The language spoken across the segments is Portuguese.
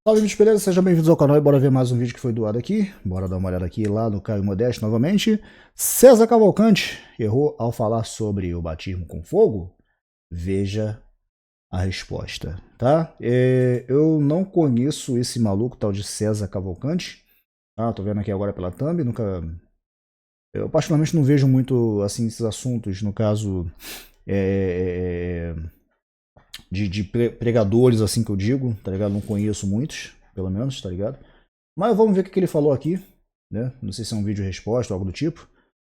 Salve, gente, beleza? Sejam bem-vindos ao canal e bora ver mais um vídeo que foi doado aqui. Bora dar uma olhada aqui lá no Caio Modeste novamente. César Cavalcante errou ao falar sobre o batismo com fogo? Veja a resposta, tá? Eu não conheço esse maluco tal de César Cavalcante. Ah, tô vendo aqui agora pela thumb, nunca... Eu particularmente não vejo muito, assim, esses assuntos, no caso... De pregadores, assim que eu digo, tá ligado? Não conheço muitos, pelo menos, tá ligado? Mas vamos ver o que ele falou aqui, né? Não sei se é um vídeo resposta ou algo do tipo.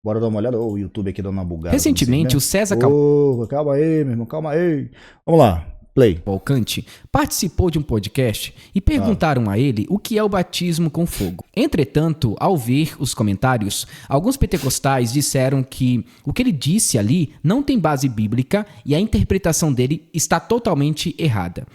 Bora dar uma olhada. O YouTube aqui dando uma bugada. Recentemente, o César Calma aí, meu irmão, calma aí. Vamos lá, play. Cavalcante participou de um podcast e perguntaram a ele o que é o batismo com fogo. Entretanto, ao ver os comentários, alguns pentecostais disseram que o que ele disse ali não tem base bíblica e a interpretação dele está totalmente errada.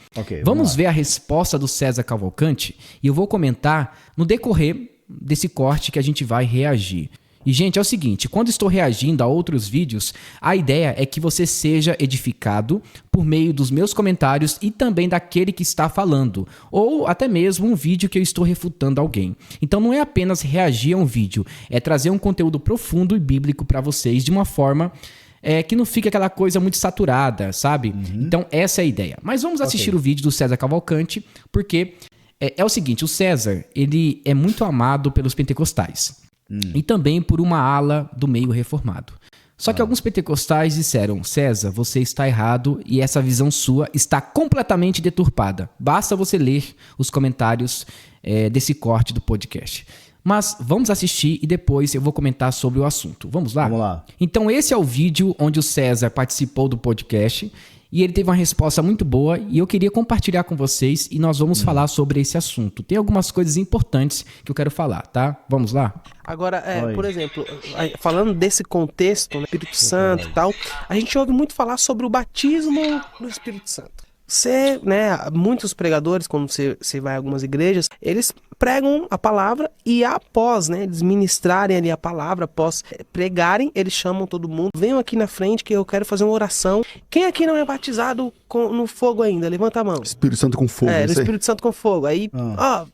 Vamos ver a resposta do César Cavalcante e eu vou comentar no decorrer desse corte que a gente vai reagir. E, gente, é o seguinte, quando estou reagindo a outros vídeos, a ideia é que você seja edificado por meio dos meus comentários e também daquele que está falando, ou até mesmo um vídeo que eu estou refutando alguém. Então não é apenas reagir a um vídeo, é trazer um conteúdo profundo e bíblico para vocês de uma forma que não fique aquela coisa muito saturada, sabe? Então essa é a ideia. Mas vamos assistir o vídeo do César Cavalcante, porque é o seguinte, o César, ele é muito amado pelos pentecostais. E também por uma ala do meio reformado. Só que alguns pentecostais disseram: César, você está errado e essa visão sua está completamente deturpada. Basta você ler os comentários desse corte do podcast. Mas vamos assistir e depois eu vou comentar sobre o assunto. Vamos lá? Vamos lá. Então esse é o vídeo onde o César participou do podcast e ele teve uma resposta muito boa e eu queria compartilhar com vocês e nós vamos falar sobre esse assunto. Tem algumas coisas importantes que eu quero falar, tá? Vamos lá? Agora, por exemplo, falando desse contexto, né, Espírito Santo e tal, a gente ouve muito falar sobre o batismo no Espírito Santo. Muitos pregadores, quando você vai a algumas igrejas, eles pregam a palavra e após, eles ministrarem ali a palavra, após pregarem, eles chamam todo mundo, venham aqui na frente que eu quero fazer uma oração. Quem aqui não é batizado no fogo ainda? Levanta a mão. Espírito Santo com fogo. No Espírito Santo com fogo. Aí,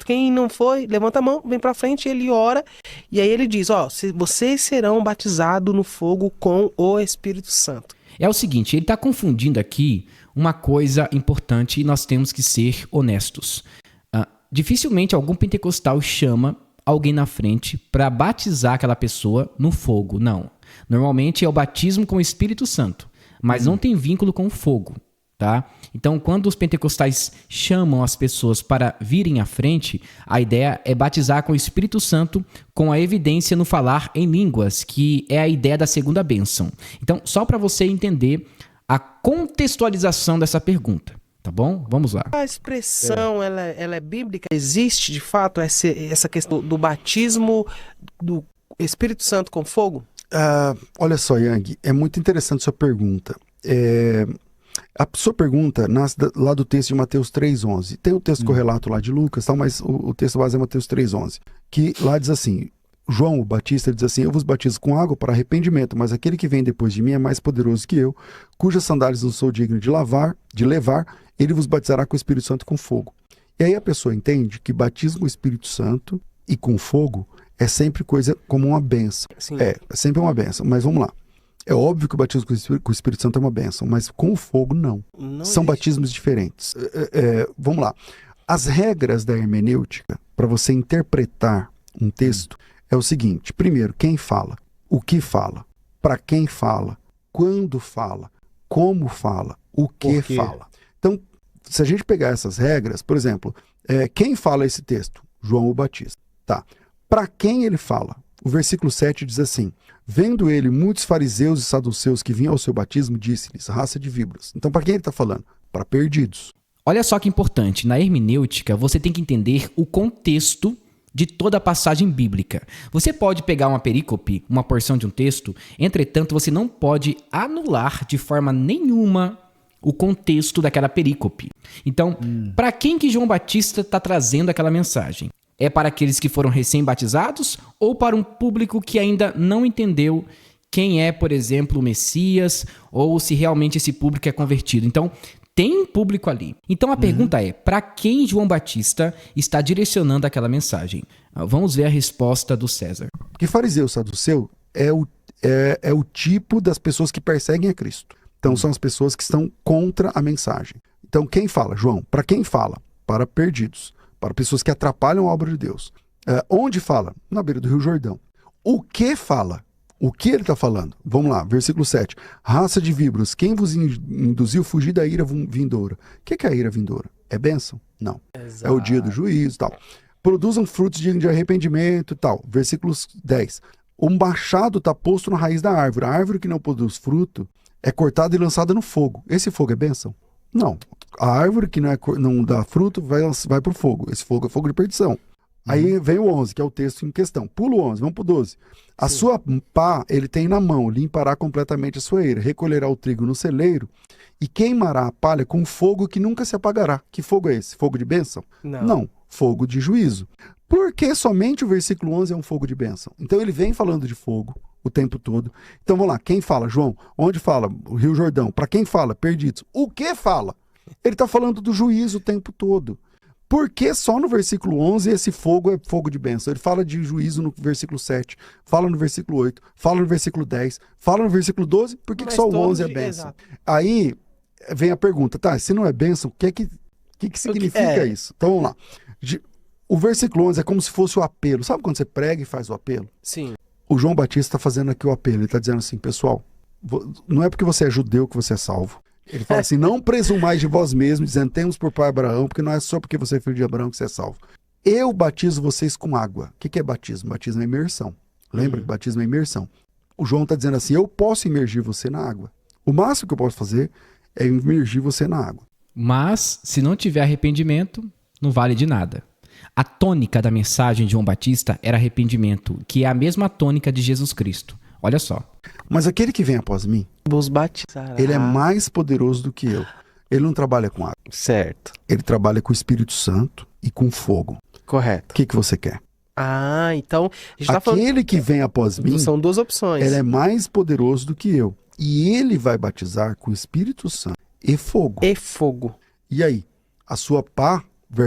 quem não foi, levanta a mão, vem pra frente, ele ora, e aí ele diz, vocês serão batizados no fogo com o Espírito Santo. É o seguinte, ele está confundindo aqui uma coisa importante e nós temos que ser honestos. Dificilmente algum pentecostal chama alguém na frente para batizar aquela pessoa no fogo, não. Normalmente é o batismo com o Espírito Santo, mas não tem vínculo com o fogo, tá? Então, quando os pentecostais chamam as pessoas para virem à frente, a ideia é batizar com o Espírito Santo com a evidência no falar em línguas, que é a ideia da segunda bênção. Então, só para você entender a contextualização dessa pergunta, tá bom? Vamos lá. A expressão, ela é bíblica? Existe, de fato, essa questão do batismo do Espírito Santo com fogo? Olha só, Yang, é muito interessante sua pergunta. A sua pergunta nasce lá do texto de Mateus 3,11. Tem o texto correlato lá de Lucas, mas o texto base é Mateus 3,11, que lá diz assim... João, o Batista, diz assim, eu vos batizo com água para arrependimento, mas aquele que vem depois de mim é mais poderoso que eu, cujas sandálias não sou digno de levar, ele vos batizará com o Espírito Santo e com fogo. E aí a pessoa entende que batismo com o Espírito Santo e com fogo é sempre coisa como uma bênção. Sim. É sempre uma bênção, mas vamos lá. É óbvio que o batismo com o Espírito Santo é uma bênção, mas com o fogo não. São batismos diferentes. Vamos lá. As regras da hermenêutica, para você interpretar um texto, é o seguinte, primeiro, quem fala, o que fala, para quem fala, quando fala, como fala, o que fala. Então, se a gente pegar essas regras, por exemplo, quem fala esse texto? João o Batista. Tá. Para quem ele fala? O versículo 7 diz assim, vendo ele muitos fariseus e saduceus que vinham ao seu batismo, disse-lhes, raça de víboras. Então, para quem ele está falando? Para perdidos. Olha só que importante, na hermenêutica você tem que entender o contexto de toda a passagem bíblica. Você pode pegar uma perícope, uma porção de um texto, entretanto, você não pode anular de forma nenhuma o contexto daquela perícope. Então, para quem que João Batista está trazendo aquela mensagem? É para aqueles que foram recém-batizados ou para um público que ainda não entendeu quem é, por exemplo, o Messias ou se realmente esse público é convertido? Então, tem um público ali. Então a pergunta é, para quem João Batista está direcionando aquela mensagem? Vamos ver a resposta do César. Que fariseu saduceu é o tipo das pessoas que perseguem a Cristo. Então são as pessoas que estão contra a mensagem. Então quem fala, João? Para quem fala? Para perdidos, para pessoas que atrapalham a obra de Deus. Onde fala? Na beira do Rio Jordão. O que fala? O que ele está falando? Vamos lá, versículo 7. Raça de víboras, quem vos induziu fugir da ira vindoura? O que é a ira vindoura? É bênção? Não. Exato. É o dia do juízo e tal. Produzam frutos de arrependimento e tal. Versículo 10. O machado está posto na raiz da árvore. A árvore que não produz fruto é cortada e lançada no fogo. Esse fogo é bênção? Não. A árvore que não dá fruto vai para o fogo. Esse fogo é fogo de perdição. Aí vem o 11, que é o texto em questão. Pula o 11, vamos pro 12. A sua pá ele tem na mão, limpará completamente a sua eira, recolherá o trigo no celeiro e queimará a palha com fogo que nunca se apagará. Que fogo é esse? Fogo de bênção? Não. Fogo de juízo. Por que somente o versículo 11 é um fogo de bênção? Então ele vem falando de fogo o tempo todo. Então vamos lá, quem fala, João? Onde fala? O Rio Jordão. Para quem fala? Perdidos. O que fala? Ele está falando do juízo o tempo todo. Por que só no versículo 11 esse fogo é fogo de bênção? Ele fala de juízo no versículo 7, fala no versículo 8, fala no versículo 10, fala no versículo 12, por que só o 11 é bênção? Aí vem a pergunta, tá, se não é bênção, o que significa isso? Então vamos lá. O versículo 11 é como se fosse o apelo. Sabe quando você prega e faz o apelo? Sim. O João Batista está fazendo aqui o apelo, ele está dizendo assim, pessoal, não é porque você é judeu que você é salvo. Ele fala assim, não presumais de vós mesmos, dizendo, temos por pai Abraão, porque não é só porque você é filho de Abraão que você é salvo. Eu batizo vocês com água. O que é batismo? Batismo é imersão. Lembra que batismo é imersão. O João está dizendo assim, eu posso imergir você na água. O máximo que eu posso fazer é imergir você na água. Mas, se não tiver arrependimento, não vale de nada. A tônica da mensagem de João Batista era arrependimento, que é a mesma tônica de Jesus Cristo. Olha só. Mas aquele que vem após mim, Vos batizará. ele é mais poderoso do que eu. Ele não trabalha com água. Certo. Ele trabalha com o Espírito Santo e com fogo. Correto. O que você quer? Ah, então a gente tá falando... Aquele que vem após mim, São duas opções. ele é mais poderoso do que eu. E ele vai batizar com o Espírito Santo e fogo. E fogo. E aí? A sua pá,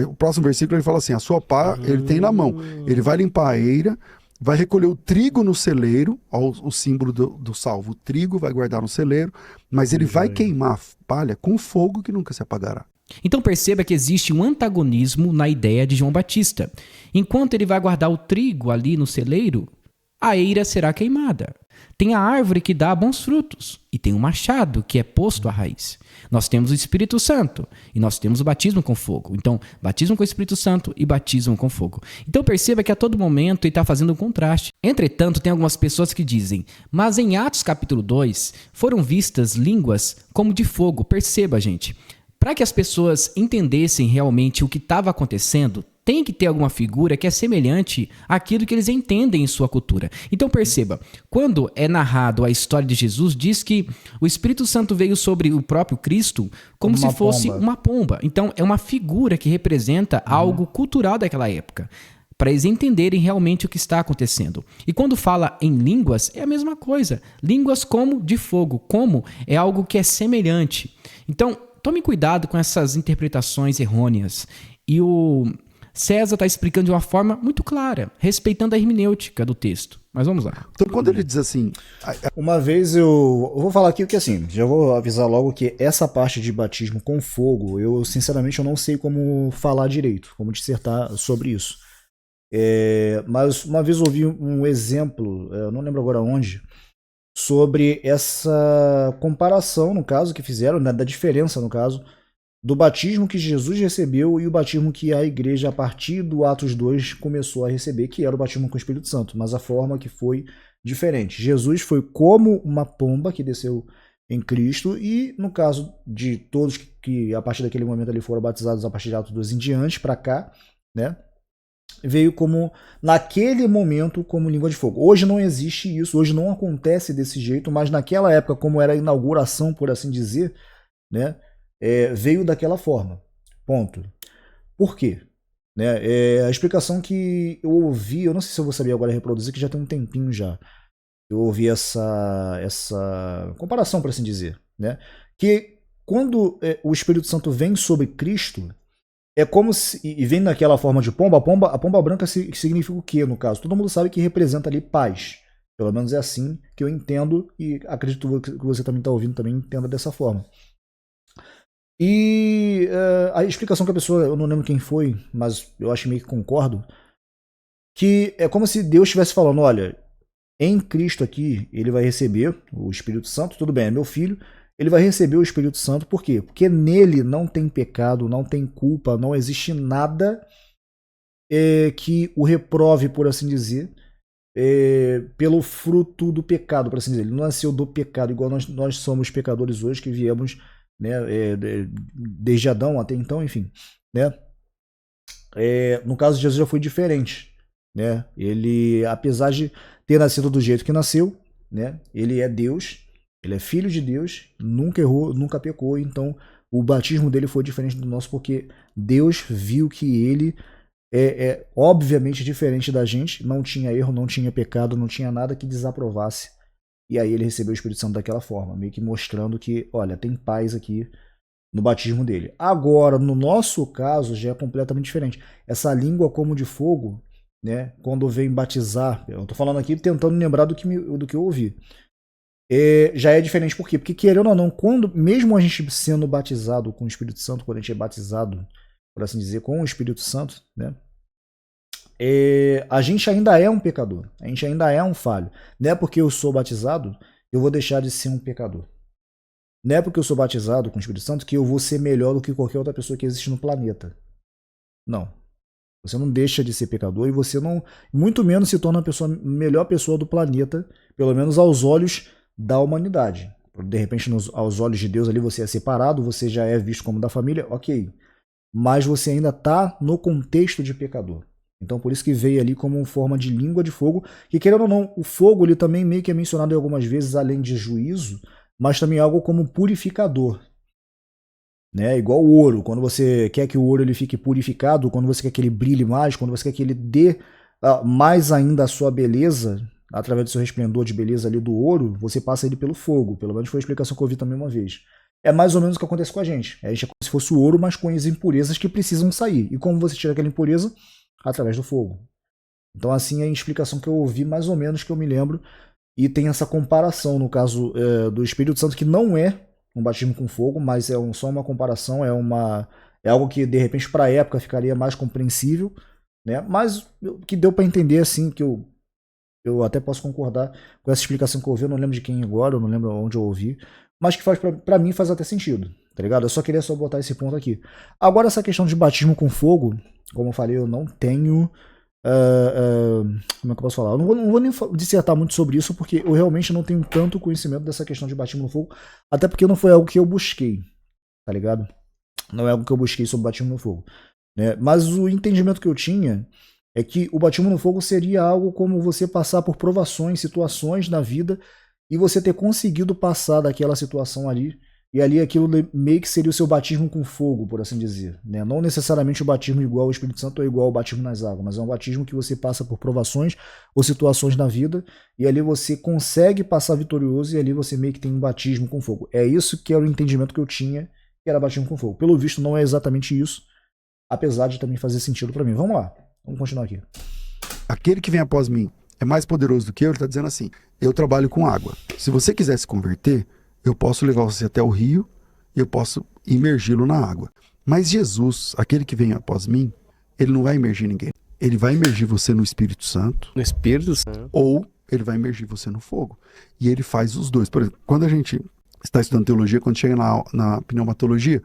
o próximo versículo ele fala assim, a sua pá ele tem na mão. Ele vai limpar a eira, vai recolher o trigo no celeiro, ó, o símbolo do salvo. O trigo vai guardar no celeiro, mas ele vai queimar a palha com fogo que nunca se apagará. Então perceba que existe um antagonismo na ideia de João Batista. Enquanto ele vai guardar o trigo ali no celeiro, a eira será queimada. Tem a árvore que dá bons frutos e tem o machado que é posto à raiz. Nós temos o Espírito Santo e nós temos o batismo com fogo. Então, batismo com o Espírito Santo e batismo com fogo. Então perceba que a todo momento ele está fazendo um contraste. Entretanto, tem algumas pessoas que dizem, mas em Atos capítulo 2 foram vistas línguas como de fogo. Perceba, gente. Para que as pessoas entendessem realmente o que estava acontecendo, tem que ter alguma figura que é semelhante àquilo que eles entendem em sua cultura. Então perceba, quando é narrado a história de Jesus, diz que o Espírito Santo veio sobre o próprio Cristo como se fosse uma pomba. Então é uma figura que representa algo cultural daquela época, para eles entenderem realmente o que está acontecendo. E quando fala em línguas, é a mesma coisa. Línguas como de fogo, como é algo que é semelhante. Então, tome cuidado com essas interpretações errôneas. E o César está explicando de uma forma muito clara, respeitando a hermenêutica do texto. Mas vamos lá. Então, quando ele diz assim... Uma vez eu vou falar aqui o que assim, já vou avisar logo que essa parte de batismo com fogo, eu sinceramente eu não sei como falar direito, como dissertar sobre isso. Mas uma vez eu ouvi um exemplo, eu não lembro agora onde, sobre essa comparação, no caso, que fizeram, né, da diferença, no caso, do batismo que Jesus recebeu e o batismo que a igreja, a partir do Atos 2, começou a receber, que era o batismo com o Espírito Santo, mas a forma que foi diferente. Jesus foi como uma pomba que desceu em Cristo e, no caso de todos que a partir daquele momento ali foram batizados a partir de Atos 2 em diante, para cá, né, veio como, naquele momento, como língua de fogo. Hoje não existe isso, hoje não acontece desse jeito, mas naquela época, como era a inauguração, por assim dizer, né, veio daquela forma. Ponto. Por quê? Né? A explicação que eu ouvi, eu não sei se eu vou saber agora reproduzir, que já tem um tempinho já. Eu ouvi essa comparação, por assim dizer, né? Que quando o Espírito Santo vem sobre Cristo, é como se, e vem naquela forma de pomba, a pomba branca significa o quê, no caso? Todo mundo sabe que representa ali paz. Pelo menos é assim que eu entendo, e acredito que você também está ouvindo, também entenda dessa forma. E a explicação que a pessoa, eu não lembro quem foi, mas eu acho meio que concordo, que é como se Deus estivesse falando, olha, em Cristo aqui, ele vai receber o Espírito Santo, tudo bem, é meu filho, ele vai receber o Espírito Santo, por quê? Porque nele não tem pecado, não tem culpa, não existe nada que o reprove, por assim dizer, pelo fruto do pecado, por assim dizer. Ele não nasceu do pecado, igual nós somos pecadores hoje, que viemos, né, desde Adão até então, enfim. Né? No caso de Jesus já foi diferente. Né? Ele, apesar de ter nascido do jeito que nasceu, né, ele é Deus, ele é filho de Deus, nunca errou, nunca pecou, então o batismo dele foi diferente do nosso, porque Deus viu que ele é obviamente diferente da gente, não tinha erro, não tinha pecado, não tinha nada que desaprovasse, e aí ele recebeu o Espírito Santo daquela forma, meio que mostrando que, olha, tem paz aqui no batismo dele. Agora, no nosso caso, já é completamente diferente. Essa língua como de fogo, né, quando vem batizar, eu estou falando aqui tentando lembrar do que eu ouvi, já é diferente. Por quê? Porque, querendo ou não, mesmo a gente sendo batizado com o Espírito Santo, quando a gente é batizado, por assim dizer, com o Espírito Santo, né, a gente ainda é um pecador, a gente ainda é um falho. Não é porque eu sou batizado, eu vou deixar de ser um pecador. Não é porque eu sou batizado com o Espírito Santo que eu vou ser melhor do que qualquer outra pessoa que existe no planeta. Não. Você não deixa de ser pecador e você não, muito menos se torna a melhor pessoa do planeta, pelo menos aos olhos da humanidade. De repente, aos olhos de Deus ali você é separado, você já é visto como da família, ok. Mas você ainda está no contexto de pecador. Então por isso que veio ali como uma forma de língua de fogo, que querendo ou não, o fogo ele também meio que é mencionado algumas vezes, além de juízo, mas também algo como purificador. Né? Igual o ouro, quando você quer que o ouro ele fique purificado, quando você quer que ele brilhe mais, quando você quer que ele dê mais ainda a sua beleza, através do seu resplendor de beleza ali do ouro, você passa ele pelo fogo. Pelo menos foi a explicação que eu ouvi também uma vez. É mais ou menos o que acontece com a gente. A gente é como se fosse o ouro, mas com as impurezas que precisam sair. E como você tira aquela impureza? Através do fogo. Então assim é a explicação que eu ouvi mais ou menos, que eu me lembro. E tem essa comparação no caso do Espírito Santo, que não é um batismo com fogo, mas é só uma comparação, é algo que de repente para a época ficaria mais compreensível, né? Mas que deu para entender assim, que eu até posso concordar com essa explicação que eu ouvi, eu não lembro de quem agora, eu não lembro onde eu ouvi, mas que para mim faz até sentido, tá ligado? Eu só queria botar esse ponto aqui. Agora essa questão de batismo com fogo, como eu falei, eu não tenho... como é que eu posso falar? Eu não vou nem dissertar muito sobre isso, porque eu realmente não tenho tanto conhecimento dessa questão de batismo no fogo, até porque não foi algo que eu busquei, tá ligado? Não é algo que eu busquei sobre batismo no fogo, né? Mas o entendimento que eu tinha é que o batismo no fogo seria algo como você passar por provações, situações na vida, e você ter conseguido passar daquela situação ali, e ali aquilo meio que seria o seu batismo com fogo, por assim dizer. Né? Não necessariamente o batismo igual ao Espírito Santo ou igual ao batismo nas águas, mas é um batismo que você passa por provações ou situações na vida, e ali você consegue passar vitorioso, e ali você meio que tem um batismo com fogo. É isso que era o entendimento que eu tinha, que era batismo com fogo. Pelo visto não é exatamente isso, apesar de também fazer sentido para mim. Vamos lá, vamos continuar aqui. Aquele que vem após mim é mais poderoso do que eu, ele está dizendo assim, eu trabalho com água. Se você quiser se converter, eu posso levar você até o rio e eu posso imergi-lo na água. Mas Jesus, aquele que vem após mim, ele não vai imergir ninguém. Ele vai imergir você no Espírito Santo. No Espírito Santo. Ou ele vai imergir você no fogo. E ele faz os dois. Por exemplo, quando a gente está estudando teologia, quando chega na pneumatologia,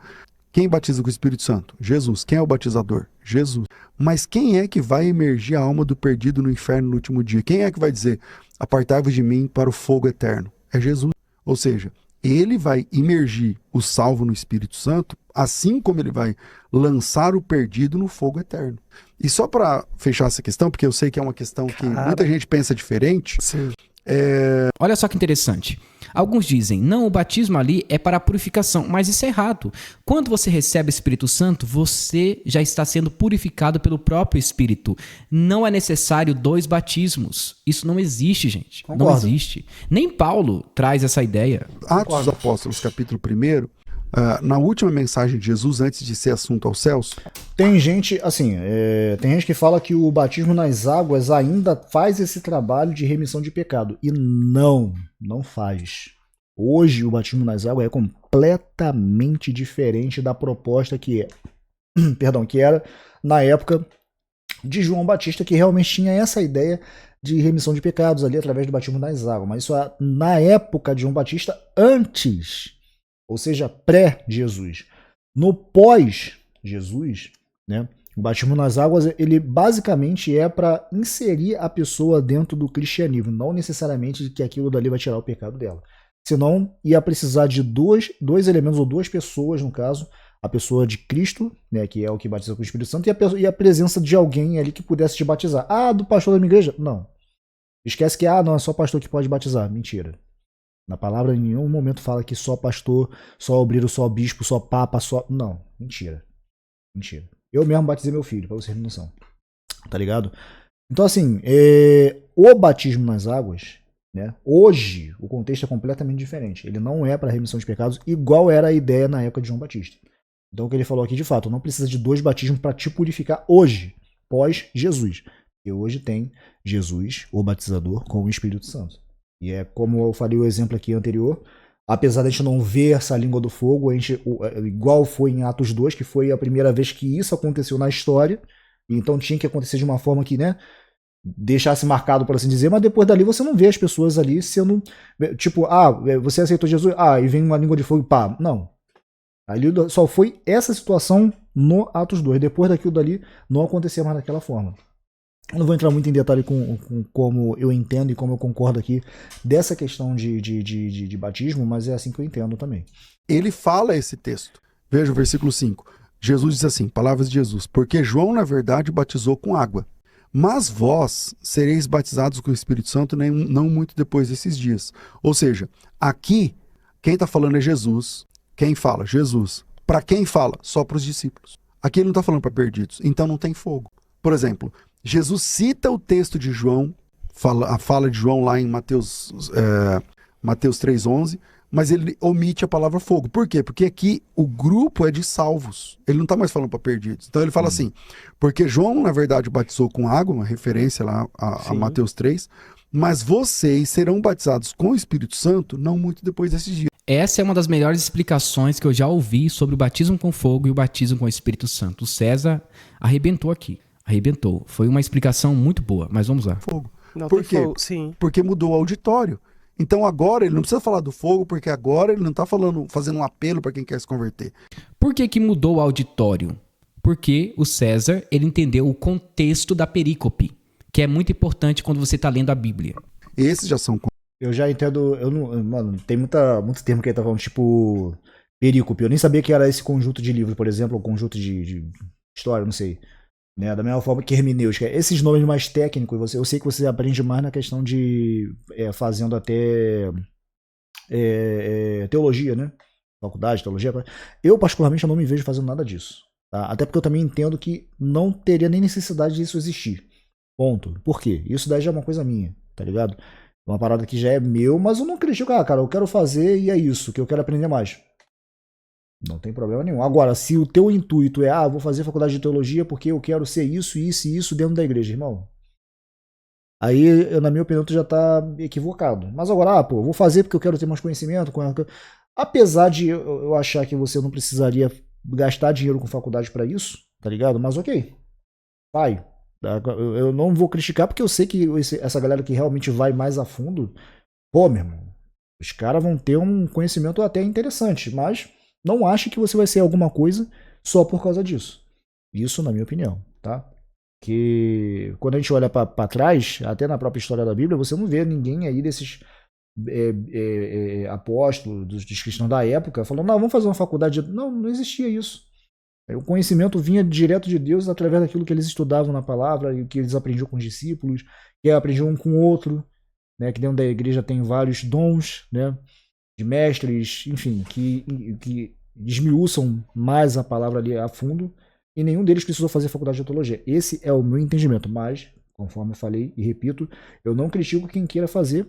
quem batiza com o Espírito Santo? Jesus. Quem é o batizador? Jesus. Mas quem é que vai imergir a alma do perdido no inferno no último dia? Quem é que vai dizer, apartai-vos de mim para o fogo eterno? É Jesus. Ou seja, ele vai imergir o salvo no Espírito Santo, assim como ele vai lançar o perdido no fogo eterno. E só para fechar essa questão, porque eu sei que é uma questão que muita gente pensa diferente. Sim. Olha só que interessante. Alguns dizem, não, o batismo ali é para a purificação, mas isso é errado. Quando você recebe o Espírito Santo, você já está sendo purificado pelo próprio Espírito. Não é necessário 2 batismos. Isso não existe, gente. Concordo. Não existe. Nem Paulo traz essa ideia. Atos dos Apóstolos, capítulo 1, na última mensagem de Jesus, antes de ser assunto aos céus? Tem gente, assim, tem gente que fala que o batismo nas águas ainda faz esse trabalho de remissão de pecado. E não faz. Hoje o batismo nas águas é completamente diferente da proposta que era na época de João Batista, que realmente tinha essa ideia de remissão de pecados ali através do batismo nas águas. Mas isso é na época de João Batista, antes, ou seja, pré-Jesus. No pós-Jesus, né, o batismo nas águas, ele basicamente é para inserir a pessoa dentro do cristianismo, não necessariamente que aquilo dali vai tirar o pecado dela. Senão, ia precisar de dois elementos, ou duas pessoas, no caso, a pessoa de Cristo, né, que é o que batiza com o Espírito Santo, e a presença de alguém ali que pudesse te batizar. Ah, do pastor da minha igreja? Não. Esquece que, não, é só pastor que pode batizar. Mentira. Na palavra, em nenhum momento fala que só pastor, só obreiro, só bispo, só papa, só... Não, mentira. Mentira. Eu mesmo batizei meu filho, pra vocês terem noção. Tá ligado? Então, assim, o batismo nas águas, né, hoje, o contexto é completamente diferente. Ele não é para remissão de pecados, igual era a ideia na época de João Batista. Então, o que ele falou aqui, de fato, não precisa de 2 batismos para te purificar hoje, pós-Jesus. E hoje tem Jesus, o batizador, com o Espírito Santo. E é como eu falei o exemplo aqui anterior, apesar de a gente não ver essa língua do fogo, igual foi em Atos 2, que foi a primeira vez que isso aconteceu na história, então tinha que acontecer de uma forma que, né, deixasse marcado, por assim dizer, mas depois dali você não vê as pessoas ali sendo, tipo, você aceitou Jesus, e vem uma língua de fogo, pá, não. Ali só foi essa situação no Atos 2, depois daquilo dali não acontecia mais daquela forma. Eu não vou entrar muito em detalhe com como eu entendo e como eu concordo aqui dessa questão de batismo, mas é assim que eu entendo também. Ele fala esse texto. Veja o versículo 5. Jesus diz assim, palavras de Jesus, porque João, na verdade, batizou com água, mas vós sereis batizados com o Espírito Santo não muito depois desses dias. Ou seja, aqui, quem está falando é Jesus. Quem fala? Jesus. Para quem fala? Só para os discípulos. Aqui ele não está falando para perdidos, então não tem fogo. Por exemplo, Jesus cita o texto de João, a fala de João lá em Mateus 3,11, mas ele omite a palavra fogo. Por quê? Porque aqui o grupo é de salvos. Ele não está mais falando para perdidos. Então ele fala assim, porque João, na verdade, batizou com água, uma referência lá a Mateus 3, mas vocês serão batizados com o Espírito Santo não muito depois desses dias. Essa é uma das melhores explicações que eu já ouvi sobre o batismo com fogo e o batismo com o Espírito Santo. O César arrebentou aqui. Arrebentou. Foi uma explicação muito boa, mas vamos lá. Fogo. Não, Por quê? fogo, sim. Porque mudou o auditório. Então agora ele não precisa falar do fogo, porque agora ele não está fazendo um apelo para quem quer se converter. Por que mudou o auditório? Porque o César ele entendeu o contexto da perícope, que é muito importante quando você está lendo a Bíblia. Esses já são... Eu já entendo, mano, tem muito termo que ele tá falando, tipo perícope. Eu nem sabia que era esse conjunto de livros, por exemplo, ou conjunto de história, não sei. Né? Da mesma forma que hermenêutica. Esses nomes mais técnicos, eu sei que você aprende mais na questão de fazendo até teologia, né? Faculdade, teologia. Eu, particularmente, eu não me vejo fazendo nada disso. Tá? Até porque eu também entendo que não teria nem necessidade disso existir. Ponto. Por quê? Isso daí já é uma coisa minha, tá ligado? Uma parada que já é meu, mas eu não critico. Cara, eu quero fazer e é isso, que eu quero aprender mais. Não tem problema nenhum. Agora, se o teu intuito é, vou fazer faculdade de teologia porque eu quero ser isso, isso e isso dentro da igreja, irmão. Aí, na minha opinião, tu já tá equivocado. Mas agora, vou fazer porque eu quero ter mais conhecimento. Apesar de eu achar que você não precisaria gastar dinheiro com faculdade pra isso, tá ligado? Mas ok, vai. Eu não vou criticar porque eu sei que essa galera que realmente vai mais a fundo, meu irmão, os caras vão ter um conhecimento até interessante, mas não ache que você vai ser alguma coisa só por causa disso. Isso na minha opinião, tá? Que quando a gente olha para trás, até na própria história da Bíblia, você não vê ninguém aí desses apóstolos, dos cristãos da época, falando, vamos fazer uma faculdade. Não existia isso. O conhecimento vinha direto de Deus através daquilo que eles estudavam na palavra e que eles aprendiam com os discípulos, que aprendiam um com o outro, né, que dentro da igreja tem vários dons, né, de mestres, enfim, que desmiuçam mais a palavra ali a fundo, e nenhum deles precisou fazer faculdade de teologia. Esse é o meu entendimento, mas, conforme eu falei e repito, eu não critico quem queira fazer,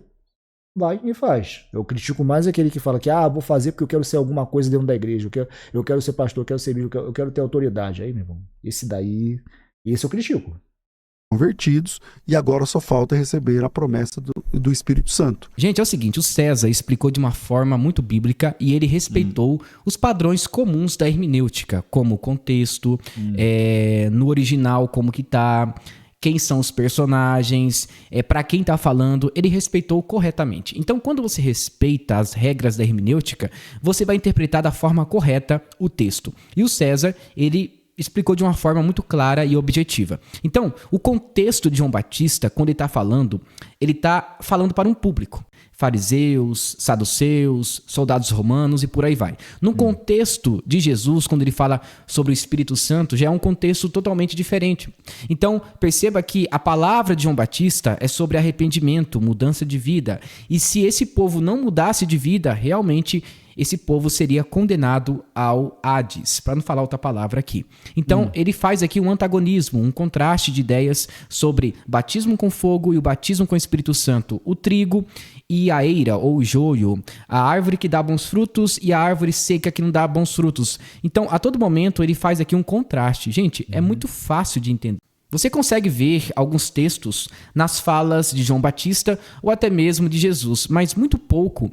vai e faz. Eu critico mais aquele que fala que, vou fazer porque eu quero ser alguma coisa dentro da igreja, eu quero ser pastor, eu quero ser bispo, eu quero ter autoridade. Aí, meu irmão, esse eu critico. Convertidos, e agora só falta receber a promessa do Espírito Santo. Gente, é o seguinte, o César explicou de uma forma muito bíblica e ele respeitou os padrões comuns da hermenêutica, como o contexto, no original como que tá, quem são os personagens, para quem tá falando, ele respeitou corretamente. Então, quando você respeita as regras da hermenêutica, você vai interpretar da forma correta o texto. E o César, ele explicou de uma forma muito clara e objetiva. Então, o contexto de João Batista, quando ele está falando para um público. Fariseus, saduceus, soldados romanos e por aí vai. No contexto de Jesus, quando ele fala sobre o Espírito Santo, já é um contexto totalmente diferente. Então, perceba que a palavra de João Batista é sobre arrependimento, mudança de vida. E se esse povo não mudasse de vida, realmente esse povo seria condenado ao Hades, para não falar outra palavra aqui. Então, ele faz aqui um antagonismo, um contraste de ideias sobre batismo com fogo e o batismo com o Espírito Santo, o trigo e a eira ou o joio, a árvore que dá bons frutos e a árvore seca que não dá bons frutos. Então, a todo momento, ele faz aqui um contraste. Gente, é muito fácil de entender. Você consegue ver alguns textos nas falas de João Batista ou até mesmo de Jesus, mas muito pouco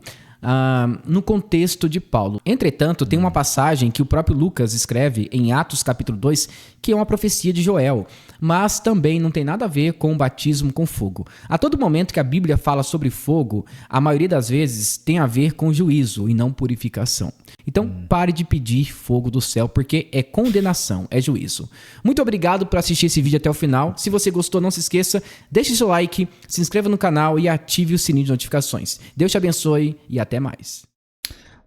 no contexto de Paulo. Entretanto, tem uma passagem que o próprio Lucas escreve em Atos capítulo 2, que é uma profecia de Joel, mas também não tem nada a ver com o batismo com fogo. A todo momento que a Bíblia fala sobre fogo, a maioria das vezes tem a ver com juízo e não purificação. Então, pare de pedir fogo do céu, porque é condenação, é juízo. Muito obrigado por assistir esse vídeo até o final. Se você gostou, não se esqueça, deixe seu like, se inscreva no canal e ative o sininho de notificações. Deus te abençoe e até mais.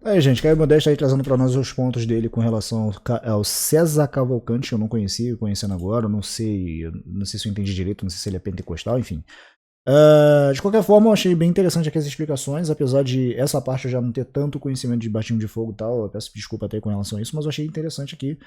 Aí, gente, Caio Modesto aí trazendo para nós os pontos dele com relação ao César Cavalcante, que eu não conhecia, conhecendo agora, não sei se eu entendi direito, não sei se ele é pentecostal, enfim. De qualquer forma, eu achei bem interessante aqui as explicações, apesar de essa parte eu já não ter tanto conhecimento de batismo de fogo e tal, eu peço desculpa até com relação a isso, mas eu achei interessante aqui,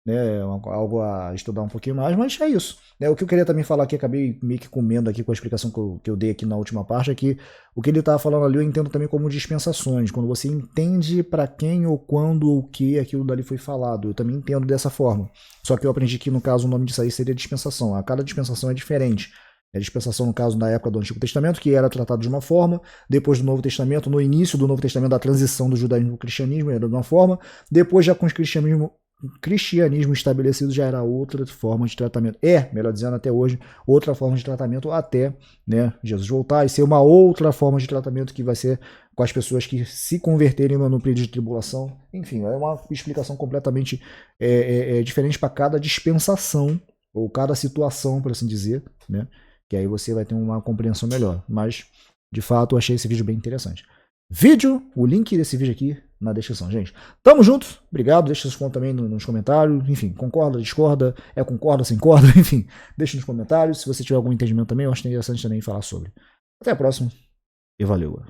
né, algo a estudar um pouquinho mais, mas é isso. O que eu queria também falar aqui, acabei meio que comendo aqui com a explicação que eu dei aqui na última parte, é que o que ele estava falando ali eu entendo também como dispensações, quando você entende para quem ou quando ou o que aquilo dali foi falado, eu também entendo dessa forma, só que eu aprendi que no caso o nome disso aí seria dispensação, a cada dispensação é diferente. A dispensação, no caso, na época do Antigo Testamento, que era tratado de uma forma, depois do Novo Testamento, no início do Novo Testamento, da transição do judaísmo para o cristianismo, era de uma forma, depois já com o cristianismo estabelecido já era outra forma de tratamento. Melhor dizendo, até hoje, outra forma de tratamento até, né, Jesus voltar e ser uma outra forma de tratamento que vai ser com as pessoas que se converterem no período de tribulação. Enfim, é uma explicação completamente diferente para cada dispensação, ou cada situação, por assim dizer, né? Que aí você vai ter uma compreensão melhor. Mas, de fato, eu achei esse vídeo bem interessante. O link desse vídeo aqui na descrição, gente. Tamo junto, obrigado, deixa seus pontos também nos comentários, enfim, concorda, discorda, concorda, sem corda, enfim, deixa nos comentários. Se você tiver algum entendimento também, eu acho interessante também falar sobre. Até a próxima e valeu.